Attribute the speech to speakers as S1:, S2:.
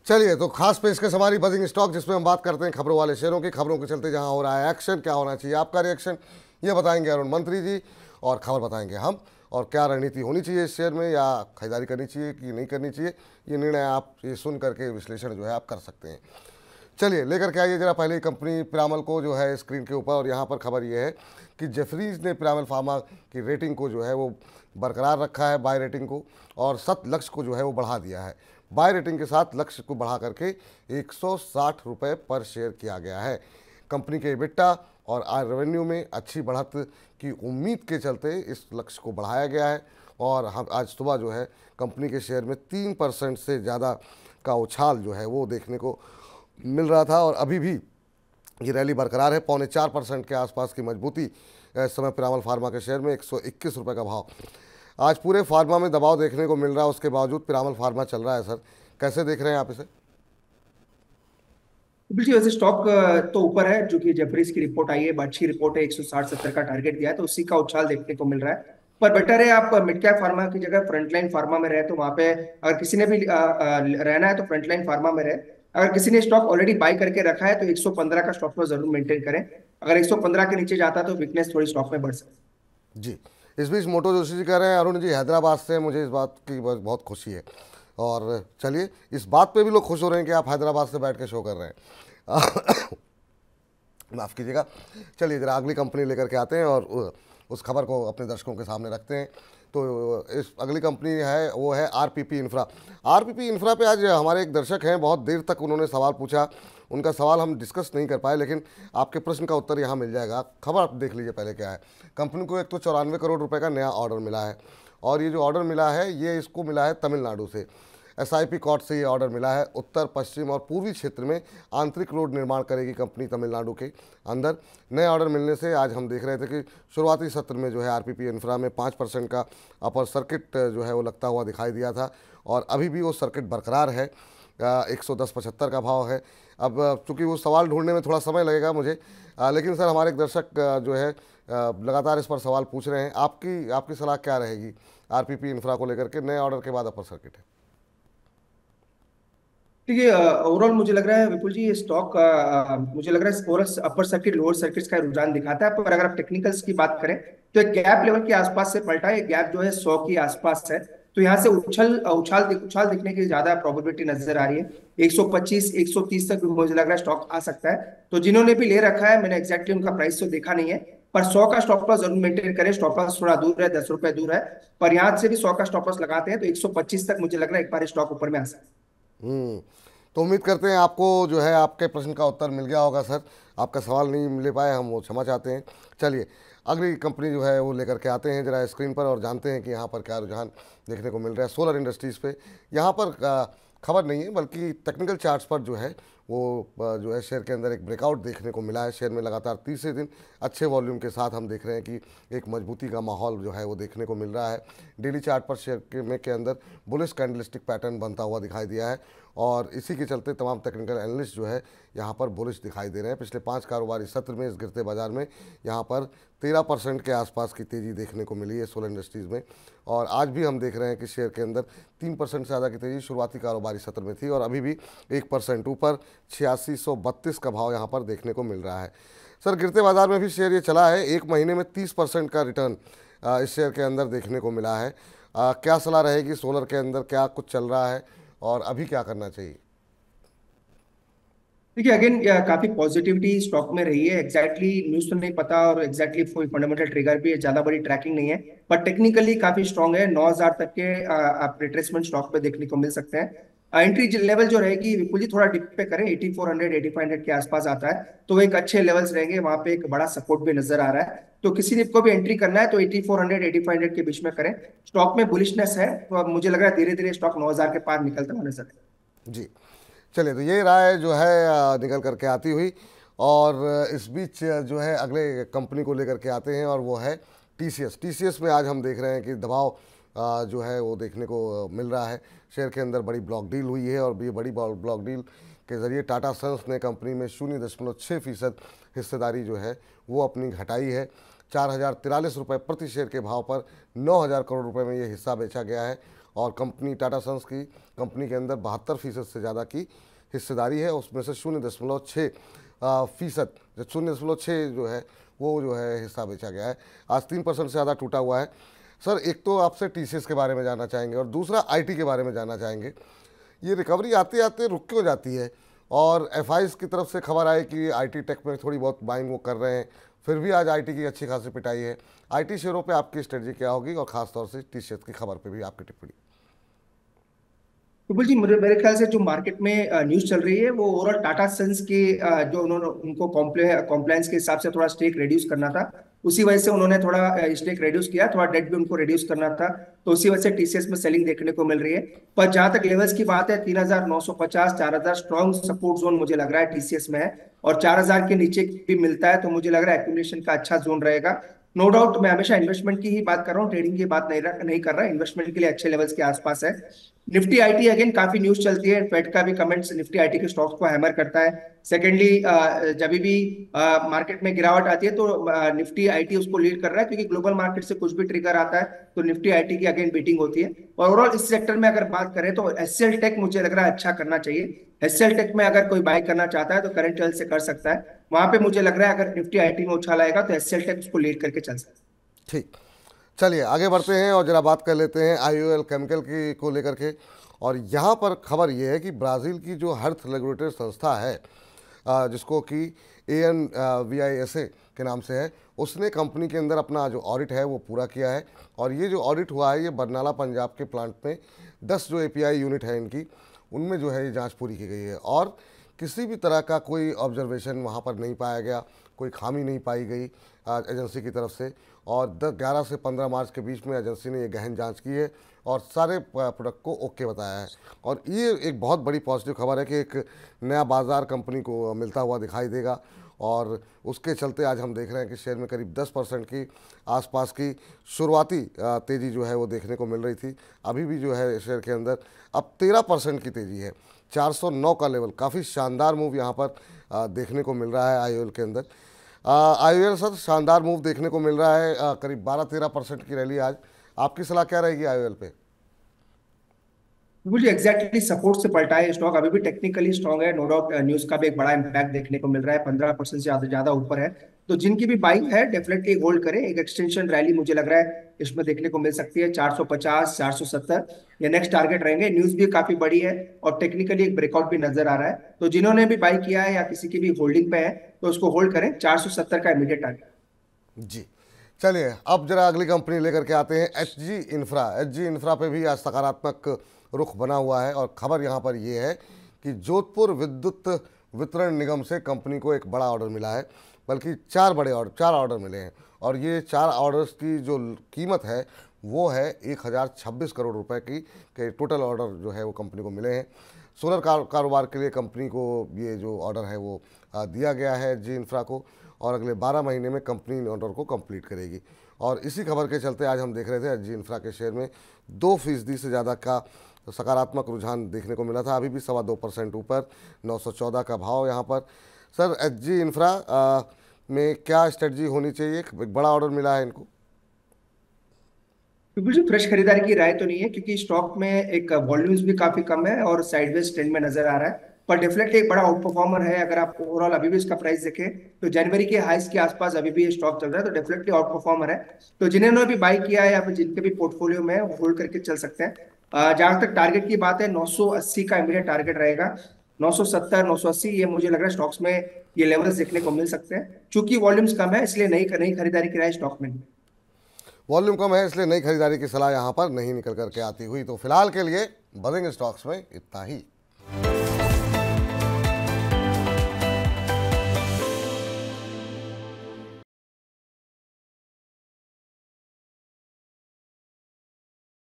S1: चलिए, तो खास पेशकश हमारी बजिंग स्टॉक, जिसमें हम बात करते हैं खबरों वाले शेयरों की। खबरों के चलते जहां हो रहा है एक्शन, क्या होना चाहिए आपका रिएक्शन, ये बताएंगे अरुण मंत्री जी, और खबर बताएंगे हम। और क्या रणनीति होनी चाहिए इस शेयर में, या खरीदारी करनी चाहिए कि नहीं करनी चाहिए, ये निर्णय आप ये सुन करके विश्लेषण जो है आप कर सकते हैं। चलिए, लेकर के आइए जरा पहले ही कंपनी पिरामल को जो है स्क्रीन के ऊपर। और यहाँ पर खबर ये है कि जेफरीज ने पिरामल फार्मा की रेटिंग को जो है वो बरकरार रखा है, बाय रेटिंग को, और सत लक्ष्य को जो है वो बढ़ा दिया है। बाय रेटिंग के साथ लक्ष्य को बढ़ा करके 160 रुपये पर शेयर किया गया है। कंपनी के EBITDA और आय रेवेन्यू में अच्छी बढ़त की उम्मीद के चलते इस लक्ष्य को बढ़ाया गया है। और हम आज सुबह जो है कंपनी के शेयर में 3% से ज़्यादा का उछाल जो है वो देखने को मिल रहा था, और अभी भी ये रैली बरकरार है। 3.25% के आसपास की मजबूती इस समय पिरामल फार्मा के शेयर में 121 रुपये का भाव। आज पूरे फार्मा में दबाव देखने को मिल रहा है, उसके बावजूद पिरामल फार्मा चल रहा है। सर, कैसे देख रहे हैं आप इसे?
S2: बिल्कुल। वैसे स्टॉक तो ऊपर है, जो कि जेफरीज की रिपोर्ट आई है, अच्छी रिपोर्ट है। 160-70 का टारगेट दिया है, तो उसी का उछाल देखने को मिल रहा है। पर बेटर है आप मिड कैप फार्मा की जगह फ्रंटलाइन फार्मा में रहे, तो वहां पे अगर किसी ने भी रहना है तो फ्रंटलाइन फार्मा में रहे। अगर किसी ने स्टॉक ऑलरेडी बाय करके रखा है तो 115 का स्टॉक में जरूर मेंटेन करें। अगर 115 के नीचे जाता है तो वीकनेस थोड़ी स्टॉक में बढ़ सकती
S1: जी। इस बीच मोटो जोशी जी कह रहे हैं, अरुण जी हैदराबाद से, मुझे इस बात की बहुत खुशी है। और चलिए, इस बात पे भी लोग खुश हो रहे हैं कि आप हैदराबाद से बैठ के शो कर रहे हैं। माफ़ कीजिएगा। चलिए, जरा अगली कंपनी लेकर के आते हैं और उस खबर को अपने दर्शकों के सामने रखते हैं। तो इस अगली कंपनी है वो है आरपीपी इंफ्रा। आरपीपी इंफ्रा पे आज हमारे एक दर्शक हैं, बहुत देर तक उन्होंने सवाल पूछा। उनका सवाल हम डिस्कस नहीं कर पाए, लेकिन आपके प्रश्न का उत्तर यहाँ मिल जाएगा। खबर आप देख लीजिए पहले क्या है। कंपनी को एक तो 94 करोड़ रुपए का नया ऑर्डर मिला है, और ये जो ऑर्डर मिला है ये इसको मिला है तमिलनाडु से। एसआईपी कॉर्ड से ये ऑर्डर मिला है। उत्तर, पश्चिम और पूर्वी क्षेत्र में आंतरिक रोड निर्माण करेगी कंपनी तमिलनाडु के अंदर। नए ऑर्डर मिलने से आज हम देख रहे थे कि शुरुआती सत्र में जो है आरपीपी इंफ्रा में 5% का अपर सर्किट जो है वो लगता हुआ दिखाई दिया था, और अभी भी वो सर्किट बरकरार है। 110.75 का भाव है। अब चूँकि वो सवाल ढूंढने में थोड़ा समय लगेगा मुझे, लेकिन सर हमारे एक दर्शक जो है लगातार इस पर सवाल पूछ रहे हैं। आपकी आपकी सलाह क्या रहेगी आरपीपी इंफ्रा को लेकर के? नए ऑर्डर के बाद अपर सर्किट है।
S2: ठीक है। ओवरऑल मुझे लग रहा है विपुल जी, ये स्टॉक मुझे लग रहा है overall upper circuit lower circuits का रुझान दिखाता है। पर अगर आप टेक्निकल्स की बात करें तो एक गैप लेवल के आसपास से पलटा है। गैप जो है 100 के आसपास है, तो यहाँ से उछाल दिखने की ज्यादा प्रोबेबिलिटी नजर आ रही है। 125 130 तक भी मुझे लग रहा है स्टॉक आ सकता है। तो जिन्होंने भी ले रखा है, मैंने एक्जैक्टली उनका प्राइस तो देखा नहीं है, पर 100 का स्टॉप लॉस जरूर मेंटेन करें। स्टॉप लॉस थोड़ा दूर है, 10 रुपए दूर है, पर यहाँ से भी 100 का स्टॉप लॉस लगाते हैं तो 125 तक मुझे लग रहा है एक बार स्टॉक ऊपर में आ सकता है।
S1: हम्म। तो उम्मीद करते हैं आपको जो है आपके प्रश्न का उत्तर मिल गया होगा सर। आपका सवाल नहीं मिल पाए, हम वो क्षमा चाहते हैं। चलिए, अगली कंपनी जो है वो लेकर के आते हैं जरा स्क्रीन पर, और जानते हैं कि यहाँ पर क्या रुझान देखने को मिल रहा है सोलर इंडस्ट्रीज़ पे। यहाँ पर खबर नहीं है, बल्कि टेक्निकल चार्ट्स पर जो है वो जो है शेयर के अंदर एक ब्रेकआउट देखने को मिला है। शेयर में लगातार तीसरे दिन अच्छे वॉल्यूम के साथ हम देख रहे हैं कि एक मजबूती का माहौल जो है वो देखने को मिल रहा है। डेली चार्ट पर शेयर के अंदर बुलिश कैंडलस्टिक पैटर्न बनता हुआ दिखाई दिया है, और इसी के चलते तमाम टेक्निकल एनालिस्ट जो है यहाँ पर बुलिश दिखाई दे रहे हैं। पिछले 5 कारोबारी सत्र में इस गिरते बाजार में यहाँ पर 13% के आसपास की तेज़ी देखने को मिली है सोलर इंडस्ट्रीज़ में। और आज भी हम देख रहे हैं कि शेयर के अंदर 3% से ज़्यादा की तेज़ी शुरुआती कारोबारी सत्र में थी, और अभी भी 1% ऊपर 8632 का भाव यहाँ पर देखने को मिल रहा है। सर, गिरते बाजार में भी शेयर ये चला है। एक महीने में 30% का रिटर्न इस शेयर के अंदर देखने को मिला है। क्या सलाह रहेगी सोलर के अंदर, क्या कुछ चल रहा है और अभी क्या करना चाहिए?
S2: देखिए, अगेन काफी पॉजिटिविटी स्टॉक में रही है। एग्जैक्टली न्यूज तो नहीं पता, और एग्जैक्टली कोई फंडामेंटल ट्रिगर भी ज्यादा बड़ी ट्रैकिंग नहीं है, पर टेक्निकली काफी स्ट्रांग है। 9000 तक के आप रिट्रेसमेंट स्टॉक पे देखने को मिल सकते हैं। एंट्री लेवल जो रहेगी विपुल जी, थोड़ा डिप पे करें। 8400 8500 के आसपास आता है तो एक अच्छे लेवल्स रहेंगे, वहां पे एक बड़ा सपोर्ट भी नजर आ रहा है। तो किसी ने को भी एंट्री करना है तो 8400 8500 के बीच में करें। स्टॉक में बुलिशनेस है, तो अब मुझे लग रहा है धीरे धीरे स्टॉक 9000 के पार निकलता हुआ नजर है।
S1: जी। चलिए, तो ये राय जो है निकल करके आती हुई, और इस बीच जो है अगले कंपनी को लेकर के आते हैं, और वो है टीसीएस। टीसीएस में आज हम देख रहे हैं कि दबाव जो है वो देखने को मिल रहा है। शेयर के अंदर बड़ी ब्लॉक डील हुई है, और ये बड़ी ब्लॉक डील के ज़रिए टाटा सन्स ने कंपनी में 0.6% हिस्सेदारी जो है वो अपनी घटाई है। 4043 रुपये प्रति शेयर के भाव पर 9000 करोड़ रुपए में ये हिस्सा बेचा गया है, और कंपनी टाटा सन्स की कंपनी के अंदर 72% से ज़्यादा की हिस्सेदारी है। उसमें से 0.6% जो 0.6 जो है वो जो है हिस्सा बेचा गया है। आज 3% से ज़्यादा टूटा हुआ है। सर, एक तो आपसे टीसीएस के बारे में जानना चाहेंगे और दूसरा आईटी के बारे में जानना चाहेंगे। ये रिकवरी आते आते रुक क्यों जाती है? और एफआईज की तरफ से खबर आई कि आईटी टेक में थोड़ी बहुत बाइंग वो कर रहे हैं, फिर भी आज आईटी की अच्छी खासी पिटाई है। आईटी शेयरों पे आपकी स्ट्रेटजी क्या होगी और खासतौर से टीसीएस की खबर पे भी आपकी टिप्पणी?
S2: विपुल जी, मुझे मेरे ख्याल से जो मार्केट में न्यूज चल रही है वो ओवरऑल टाटा सन्स के जो उन्होंने उनको कॉम्प्लायंस के हिसाब से थोड़ा स्टेक रिड्यूस करना था, उसी वजह से उन्होंने थोड़ा स्टेक रिड्यूस किया, थोड़ा डेट भी उनको रिड्यूस करना था, तो उसी वजह से टीसीएस में सेलिंग देखने को मिल रही है। पर जहां तक लेवल्स की बात है, 3950 4000 स्ट्रॉन्ग सपोर्ट जोन मुझे लग रहा है टीसीएस में है, और 4000 के नीचे भी मिलता है तो मुझे लग रहा है एक्यूमुलेशन का अच्छा जोन रहेगा। नो डाउट मैं हमेशा इन्वेस्टमेंट की ही बात कर रहा हूँ, ट्रेडिंग की बात नहीं कर रहा, इन्वेस्टमेंट के लिए अच्छे लेवल्स के आसपास है। निफ्टी आईटी अगेन काफी न्यूज चलती है, फेड का भी कमेंट्स निफ्टी आईटी के स्टॉक्स को हैमर करता है। सेकेंडली जब भी मार्केट में गिरावट आती है तो निफ्टी आईटी उसको लीड कर रहा है, क्योंकि ग्लोबल मार्केट से कुछ भी ट्रिगर आता है तो निफ्टी आईटी की अगेन बीटिंग होती है। और ओवरऑल इस सेक्टर में अगर बात करें तो एचसीएल टेक मुझे लग रहा है अच्छा करना चाहिए। एचसीएल टेक में अगर कोई बाय करना चाहता है तो करंट लेवल से कर सकता है, वहां पे मुझे लग रहा है अगर निफ्टी आईटी में उछाल आएगा तो एचसीएल टेक उसको लीड करके चल सकता है।
S1: ठीक, चलिए आगे बढ़ते हैं और जरा बात कर लेते हैं आईओएल केमिकल की को लेकर के। और यहाँ पर खबर ये है कि ब्राज़ील की जो हेल्थ रेगुलेटरी संस्था है, जिसको कि ANVISA के नाम से है, उसने कंपनी के अंदर अपना जो ऑडिट है वो पूरा किया है। और ये जो ऑडिट हुआ है ये बरनाला पंजाब के प्लांट में 10 जो API यूनिट है इनकी, उनमें जो है ये जांच पूरी की गई है और किसी भी तरह का कोई ऑब्जर्वेशन वहाँ पर नहीं पाया गया, कोई खामी नहीं पाई गई एजेंसी की तरफ से। और 11 से 15 मार्च के बीच में एजेंसी ने ये गहन जांच की है और सारे प्रोडक्ट को ओके बताया है। और ये एक बहुत बड़ी पॉजिटिव खबर है कि एक नया बाज़ार कंपनी को मिलता हुआ दिखाई देगा। और उसके चलते आज हम देख रहे हैं कि शेयर में करीब 10% की आसपास की शुरुआती तेज़ी जो है वो देखने को मिल रही थी। अभी भी जो है शेयर के अंदर अब 13% की तेज़ी है। 409 का लेवल, काफ़ी शानदार मूव यहाँ पर देखने को मिल रहा है आईओएल के अंदर। आईओएल सर, शानदार मूव देखने को मिल रहा है, करीब 12-13% की रैली आज। आपकी सलाह क्या रहेगी आईओएल पे?
S2: मुझे एग्जैक्टली सपोर्ट से पलटा है स्टॉक, अभी भी टेक्निकली स्ट्रांग है, नो डाउट न्यूज का भी एक बड़ा इंपैक्ट देखने को मिल रहा है, 15% से ज्यादा ज्यादा ऊपर है। तो जिनकी भी बाइंग है डेफिनेटली होल्ड करें, एक एक्सटेंशन रैली मुझे लग रहा है इसमें देखने को मिल सकती है, 450 470 ये नेक्स्ट टारगेट रहेंगे। न्यूज भी काफी बड़ी है और टेक्निकली एक ब्रेकआउट भी नजर आ रहा है, तो जिन्होंने भी बाई किया है या किसी की भी होल्डिंग पे है तो उसको होल्ड करें, 470 का इमीडिएट टारगेट।
S1: जी, चलिए अब जरा अगली कंपनी लेकर के आते हैं, एचजी इंफ्रा। एचजी इंफ्रा पे भी आज सकारात्मक रुख बना हुआ है और खबर यहाँ पर ये है कि जोधपुर विद्युत वितरण निगम से कंपनी को एक बड़ा ऑर्डर मिला है, बल्कि 4 ऑर्डर मिले हैं। और ये 4 ऑर्डर्स की जो कीमत है वो है 1026 करोड़ रुपए की के टोटल ऑर्डर जो है वो कंपनी को मिले हैं। सोलर कारोबार के लिए कंपनी को ये जो ऑर्डर है वो दिया गया है एचजी इंफ्रा को, और अगले 12 महीने में कंपनी इन ऑर्डर को कंप्लीट करेगी। और इसी खबर के चलते आज हम देख रहे थे एचजी इंफ्रा के शेयर में 2% से ज़्यादा का सकारात्मक रुझान देखने को मिला था। अभी भी 2.25% ऊपर, 914 का भाव यहाँ पर। सर, एचजी इंफ्रा में क्या स्ट्रेटजी होनी चाहिए? एक बड़ा ऑर्डर मिला है इनको।
S2: बिल्कुल जी, फ्रेश खरीदारी की राय तो नहीं है, क्योंकि स्टॉक में एक वॉल्यूम्स भी काफी कम है और साइडवेज ट्रेंड में नजर आ रहा है, पर डेफिनेटली एक बड़ा आउट परफॉर्मर है। अगर आप ओवरऑल अभी भी इसका प्राइस देखें तो जनवरी के हाईस के आसपास अभी भी ये स्टॉक चल रहा है, तो डेफिनेटली आउट परफॉर्मर है। तो जिन्होंने भी बाई किया है या फिर जिनके भी पोर्टफोलियो में है वो होल्ड करके चल सकते हैं। जहां तक टारगेट की बात है, 980 का इमीडिएट टारगेट रहेगा, 970 980 ये मुझे लग रहा है स्टॉक्स में ये लेवल्स देखने को मिल सकते हैं। चूंकि वॉल्यूम्स कम है इसलिए नई खरीदारी की राय स्टॉक में।
S1: वॉल्यूम कम है इसलिए नई खरीदारी की सलाह यहाँ पर नहीं निकल करके आती हुई। तो फिलहाल के लिए बजेंगे स्टॉक्स में इतना ही।